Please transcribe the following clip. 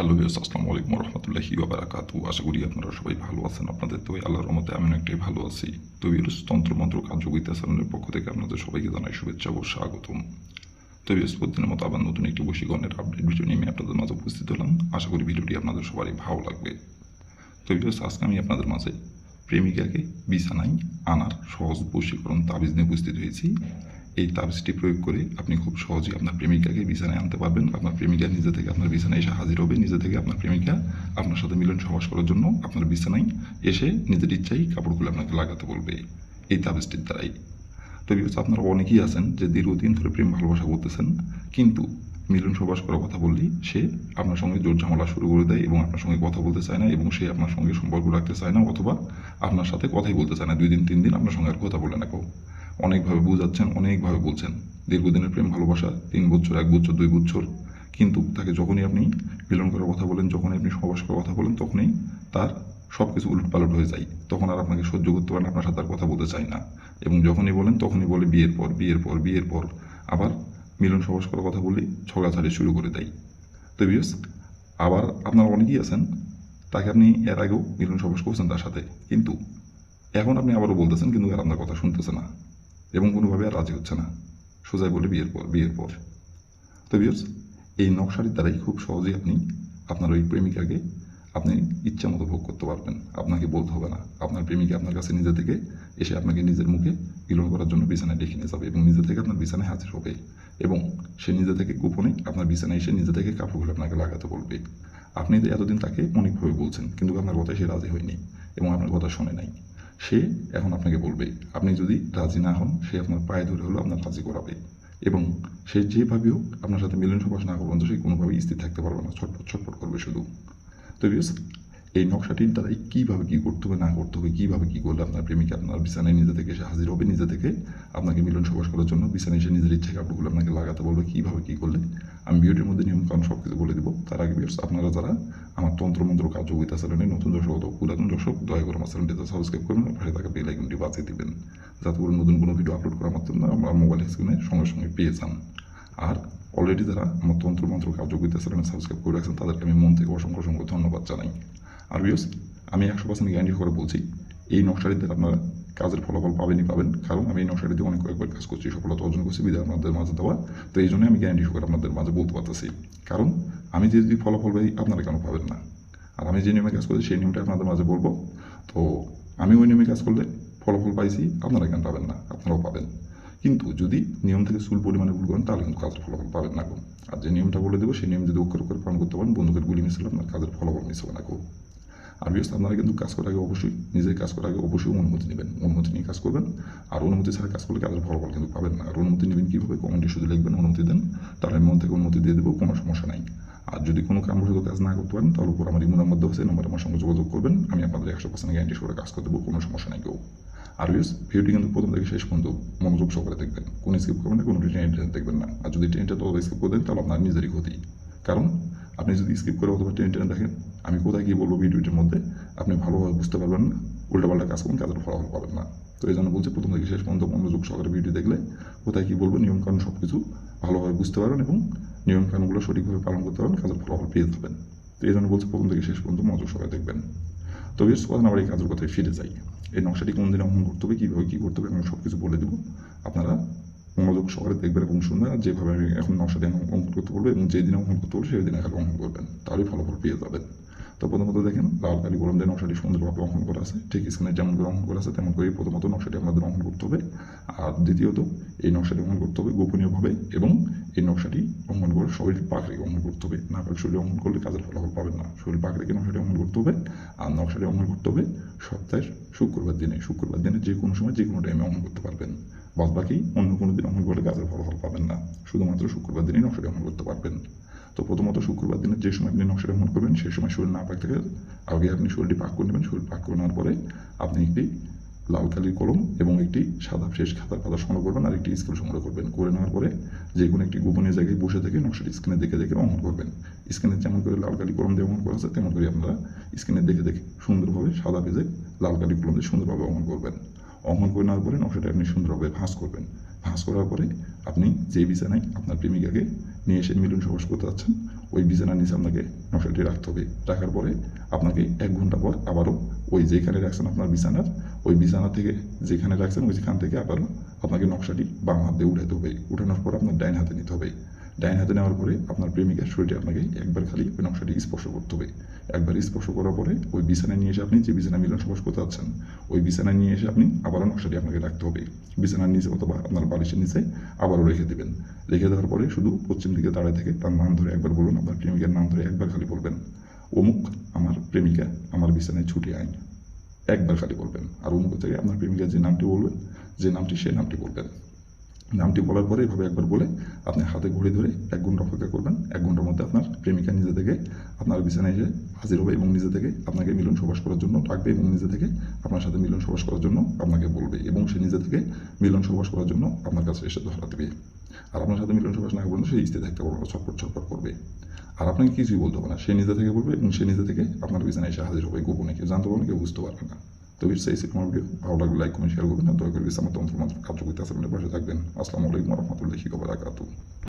Hello viewers, আসসালামু আলাইকুম রহমতুল্লাহি ওয়া বারাকাতুহু। আশা করি আপনারা সবাই ভালো আছেন। আপনাদের তো আল্লাহর রহমতে আমি অনেকটাই ভালো আছি। তো ভিউয়ার্স, তন্ত্রমন্ত্র কার্যবিদ্যা চ্যানেলের পক্ষ থেকে আপনাদের সবাইকে জানাই শুভেচ্ছা ও স্বাগতম। তো ভিউয়ার্স, প্রতিদিনের মতো আবার নতুন একটি বশীকরণের আপডেট ভিডিও নিয়ে আমি আপনাদের মাঝে উপস্থিত হলাম। আশা করি ভিডিওটি আপনাদের সবারই ভালো লাগবে। তো ভিউয়ার্স, আজকে আমি আপনাদের মাঝে প্রেমিকাকে বিছানায় আনার সহজ বশীকরণ তাবিজ নিয়ে উপস্থিত হয়েছি। এই তাবিজটি প্রয়োগ করে আপনি খুব সহজেই আপনার প্রেমিকাকে বিছানায় আনতে পারবেন। আপনার প্রেমিকা নিজে থেকে আপনার বিছানায় এসে হাজির হবে। নিজে থেকে আপনার প্রেমিকা আপনার সাথে মিলন সহবাস করার জন্য আপনার বিছানায় এসে নিজের ইচ্ছায় কাপড় খুলে আপনাকে লাগাতে বলবে এই তাবিজটির দ্বারাই। তো ভিউয়ার্স, আপনারা অনেকেই আছেন যে দীর্ঘদিন ধরে প্রেম ভালোবাসা করতেছেন, কিন্তু মিলন সহবাস করার কথা বললেই সে আপনার সঙ্গে জোর ঝামেলা শুরু করে দেয় এবং আপনার সঙ্গে কথা বলতে চায় না, এবং সে আপনার সঙ্গে সম্পর্ক রাখতে চায় না, অথবা আপনার সাথে কথাই বলতে চায় না। 2 দিন 3 দিন আপনার সঙ্গে আর কথা বলে না কেউ। অনেকভাবে বোঝাচ্ছেন, অনেকভাবে বলছেন, দীর্ঘদিনের প্রেম ভালোবাসা 3 বছর, 1 বছর, 2 বছর, কিন্তু তাকে যখনই আপনি মিলন করার কথা বলেন, যখনই আপনি সহবাস করার কথা বলেন, তখনই তার সব কিছু উলটপালট হয়ে যায়। তখন আর আপনাকে সহ্য করতে পারে না, আপনার সাথে আর কথা বলতে চায় না, এবং যখনই বলেন তখনই বলে বিয়ের পর, বিয়ের পর, বিয়ের পর। আবার মিলন সহবাস করার কথা বললেই ঝগড়াঝাড়ি শুরু করে দেয়। তো ভিউয়ার্স, আবার আপনারা অনেকেই আছেন তাকে আপনি এর আগেও মিলন সহবাস করছেন তার সাথে, কিন্তু এখন আপনি আবারও বলতেছেন, কিন্তু আর আপনার কথা শুনতেছে না এবং কোনোভাবে আর রাজি হচ্ছে না। সোজাই বলে বিয়ের পর, বিয়ের পর। তো ভিউয়ার্স, এই নকশাটির দ্বারাই খুব সহজেই আপনি আপনার ওই প্রেমিকাকে আপনি ইচ্ছা মতো ভোগ করতে পারবেন। আপনাকে বলতে হবে না। আপনার প্রেমিকা আপনার কাছে নিজে থেকে এসে আপনাকে নিজের মুখে মিলন করার জন্য বিছানায় ডেকে নিয়ে যাবে এবং নিজে থেকে আপনার বিছানায় হাজির হবে, এবং সে নিজে থেকে গোপনে আপনার বিছানায় এসে নিজে থেকে কাপড়গুলো আপনাকে লাগাতে বলবে। আপনি তো এতদিন তাকে অনেকভাবে বলছেন, কিন্তু আপনার কথায় সে রাজি হয়নি এবং আপনার কথা শোনে নাই। সে এখন আপনাকে বলবে, আপনি যদি রাজি না হন, সে আপনার পায়ে ধরে হলেও আপনার রাজি করাবে, এবং সে যেভাবে হোক আপনার সাথে মিলন সহবাস না করবেন, তো সে কোনোভাবেই স্থির থাকতে পারবে না, ছটফট ছটফট করবে শুধু। তো ভিউয়ার্স, এই নকশাটির দ্বারাই কীভাবে কী করতে হবে না করতে হবে, কীভাবে কী করলে আপনার প্রেমিকা আপনার বিছানায় নিজে থেকে এসে হাজির হবে, নিজে থেকে আপনাকে মিলন সহবাস করার জন্য বিছানায় এসে নিজের ইচ্ছে কাপড়গুলো আপনাকে লাগাতে বলবে, কীভাবে কী করলে আমি ভিডিওটির মধ্যে নিয়মকানুন সব কিছু বলে দেবো। তার আগে ভিউয়ার্স, আপনারা যারা আমার তন্ত্রমন্ত্র কার্যবিদ্যা চ্যানেলে নতুন দর্শক অথবা পুরাতন দর্শক, দয়া করে আমার চ্যানেলটিতে সাবস্ক্রাইব করবেন, পাশে থাকা বেল আইকনটি বাজিয়ে দিবেন, যাতে করে নতুন কোনো ভিডিও আপলোড করার মাধ্যমে আমরা মোবাইল স্ক্রিনে সঙ্গে সঙ্গে পেয়ে যান। আর অলরেডি যারা আমার তন্ত্রমন্ত্র কার্যবিদ্যা চ্যানেল সাবস্ক্রাইব করে রাখছেন, তাদেরকে আমি মন থেকে অসংখ্য অসংখ্য ধন্যবাদ জানাই। আর ভিউয়ার্স, আমি 100% গ্যারান্টি করে বলছি, এই নকশাটিতে আপনারা কাজের ফলাফল পাবেনই পাবেন, কারণ আমি এই নকশাটিতে অনেক কয়েকবার কাজ করছি, সফলতা অর্জন করছি, বিধায় আপনাদের মাঝে দেওয়া। তো এই জন্যই আমি গ্যারান্টি করে আপনাদের মাঝে বলতে পারতেছি, কারণ আমি যদি ফলাফল পাই, আপনারা কেন পাবেন না? আর আমি যে নিয়মে কাজ করছি সেই নিয়মটা আপনাদের মাঝে বলবো। তো আমি ওই নিয়মে কাজ করলে ফলাফল পাইছি, আপনারা কেন পাবেন না? আপনারাও পাবেন। কিন্তু যদি নিয়ম থেকে চুল পরিমাণে ভুল করেন, তাহলে কিন্তু কাজের ফলাফল পাবেন না গো। আর যে নিয়মটা বলে দেবো, সেই নিয়ম যদি অক্ষরে অক্ষরে পালন করতে পারেন, বন্ধুকের গুলি মিস হলে আপনার কাজের ফলাফল মিস হবে না গো। আর ভিউয়ার্স, আপনারা কিন্তু কাজ করার আগে অবশ্যই, নিজের কাজ করার আগে অবশ্যই অনুমতি নেবেন। অনুমতি নিয়ে কাজ করবেন। আর অনুমতি ছাড়া কাজ করলে কাজের ফলাফল কিন্তু পাবেন না। আর অনুমতি নেবেন কীভাবে? কমেন্টে শুধু লিখবেন অনুমতি দেন, তাহলে আমি মন থেকে অনুমতি দিয়ে দেবো, কোনো সমস্যা নাই। আর যদি কোনো কারণবশত কাজ না করতে পারেন, তাহলে উপর আমার ইমো নাম্বার দেওয়া আছে, নাম্বারে আমার সঙ্গে যোগাযোগ করবেন। আমি আপনাদের 100% গ্যারান্টি করে কাজ করে দেবো, কোনো সমস্যা নাই কেউ। আর ভিউয়ার্স, ভিডিওটি কিন্তু প্রথম থেকে শেষ পর্যন্ত মনোযোগ সহকারে দেখবেন, কোনো স্কিপ করবেন না, কোনো টেনে দেখবেন না। আর যদি টেনটা তো স্কিপ করে দেন, তাহলে আপনার নিজেরই ক্ষতি। কারণ আপনি যদি স্কিপ করে অথবা টেনে দেখেন, আমি কোথায় কী বলবো ভিডিওটির মধ্যে, আপনি ভালোভাবে বুঝতে পারবেন না, উল্টাপাল্টা কাজ করুন, কাজের ফলাফল পাবেন না। তো এই জন্য বলছি, প্রথম থেকে শেষ পর্যন্ত মনোযোগ সহকারে ভিডিও দেখলে কোথায় কী বলবো, নিয়মকানুন সব কিছু ভালোভাবে বুঝতে পারবেন এবং নিয়মকানুনগুলো সঠিকভাবে পালন করতে পারবেন, কাজের ফলাফল পেয়ে যাবেন। তো এই জন্য বলছি, প্রথম থেকে শেষ পর্যন্ত মনোযোগ সহকারে দেখবেন। তো বেশ কথা না আবার এই কাজের কথায় ফিরে যাই। এই নকশাটি কোন দিনে অঙ্কন করতে হবে, কীভাবে কী করতে হবে, আমি সব কিছু বলে দেবো। আপনারা মনোযোগ সহকারে দেখবেন এবং শুনবেন। আর যেভাবে আমি এখন নকশাটি অঙ্কন করতে বলবো এবং যেদিনে অঙ্কন করতে বলবো সেই দিনে খালি অঙ্কন করবেন, তাহলেই ফলাফল পেয়ে যাবেন। তো প্রথমত দেখেন, লাল কালি কলম দিয়ে নকশাটি সুন্দরভাবে অঙ্কন করা আছে, ঠিক স্ক্রিনে যেমন করে অঙ্কন করা আছে তেমন করেই প্রথমত নকশাটি আপনাদের অঙ্কন করতে হবে। আর দ্বিতীয়ত, এই নকশাটি অঙ্কন করতে হবে গোপনীয়ভাবে, এবং এই নকশাটি অঙ্কন করে শরীর পাক রেখে অঙ্কন করতে হবে। না পাক শরীরে অঙ্কন করলে কাজের ফলাফল পাবেন না। শরীর পাক রেখে নকশাটি অঙ্কন করতে হবে। আর নকশাটি অঙ্কন করতে হবে সপ্তাহের শুক্রবার দিনে। শুক্রবার দিনে যে কোনো সময় যে কোনো টাইমে অঙ্কন করতে পারবেন। বাদ বাকি অন্য কোনো দিন অঙ্কন করলে কাজের ফলাফল পাবেন না। শুধুমাত্র শুক্রবার দিনই নকশাটি অঙ্কন করতে পারবেন। তো প্রথমত শুক্রবার দিনে যে সময় আপনি নকশাটি অঙ্কন করবেন, সেই সময় শরীর না পাক থেকে আগে আপনি শরীরটি পাক করে নেবেন। শরীর পাক করে নেওয়ার পরে আপনি একটি লাল কালির কলম এবং একটি সাদা ফ্রেশ খাতার পাতা সংগ্রহ করবেন, আর একটি স্কেল সংগ্রহ করবেন। করে নেওয়ার পরে যে কোনো একটি গোপনীয় জায়গায় বসে থেকে নকশাটি স্ক্রিনে দেখে দেখে অঙ্কন করবেন। স্ক্রিনে যেমন করে লাল কালি কলম দিয়ে অঙ্কন করা আছে, তেমন করে আপনারা স্ক্রিনে দেখে দেখে সুন্দরভাবে সাদা পেজে লাল কালি কলম দিয়ে সুন্দরভাবে অঙ্কন করবেন। অঙ্কন করে নেওয়ার পরে নকশাটা আপনি সুন্দরভাবে ভাঁজ করবেন। ভাঁজ করার পরে আপনি যে বিছানায় আপনার প্রেমিকাকে নিয়ে এসে মিলন সহবাস করতে যাচ্ছেন, ওই বিছানার নিচে আপনাকে নকশাটি রাখতে হবে। রাখার পরে আপনাকে 1 ঘন্টা পর আবারও ওই যেখানে রাখছেন আপনার বিছানার, ওই বিছানা থেকে যেখানে রাখছেন ওইখান থেকে আবারও আপনাকে নকশাটি বাম হাত দিয়ে উঠাতে হবে। উঠানোর পর আপনার ডাইন হাতে নিতে হবে। ডাইন হাতে নেওয়ার পরে আপনার প্রেমিকার শরীরে আপনাকে একবার খালি ওই নকশাটি স্পর্শ করতে হবে। একবার স্পর্শ করার পরে ওই বিছানায় নিয়ে এসে আপনি যে বিছানায় মিলন সবাস করতে যাচ্ছেন ওই বিছানায় নিয়ে এসে আপনি আবারও নকশাটি আপনাকে রাখতে হবে। বিছানার নিচে অথবা আপনার বালিশের নিচে আবারও রেখে দেবেন। রেখে দেওয়ার পরে শুধু পশ্চিম দিকে দাঁড়িয়ে থেকে তার নাম ধরে একবার বলুন, আপনার প্রেমিকার নাম ধরে একবার খালি বলবেন, অমুক আমার প্রেমিকা আমার বিছানায় ছুটে আইন। একবার খালি বলবেন। আর অমুক থেকে আপনার প্রেমিকার যে নামটি বলবেন, যে নামটি সেই নামটি বলবেন। নামটি বলার পরে এভাবে একবার বলে আপনি হাতে ঘড়ি ধরে 1 ঘন্টা অপেক্ষা করবেন। 1 ঘন্টার মধ্যে আপনার প্রেমিকা নিজে থেকে আপনার বিছানায় এসে হাজির হবে এবং নিজে থেকে আপনাকে মিলন সবাস করার জন্য ডাকবে এবং নিজে থেকে আপনার সাথে মিলন সবাস করার জন্য আপনাকে বলবে এবং সে নিজে থেকে মিলন সবাস করার জন্য আপনার কাছে এসে ধরা দেবে। আর আপনার সাথে মিলন সবাস না পর্যন্ত সে স্থির থাকতে পারবে, ছটফট ছটফট করবে। আর আপনাকে কিছুই বলতে হবে না, সে নিজে থেকে বলবে এবং সে নিজে থেকে আপনার বিছানায় এসে হাজির হবে। গোপনে কেউ জানতে পারবে না, কেউ বুঝতে পারবে না। তো এই ছিল আমার ভিডিও। ভালো লাগলে লাইক কমেন্ট শেয়ার করবেন। দয়া করে আমার তন্ত্র মন্ত্র কার্যকরিতা পাশে থাকবেন। আসসালামু আলাইকুম ওয়া রাহমাতুল্লাহি ওয়া বারাকাতুহু।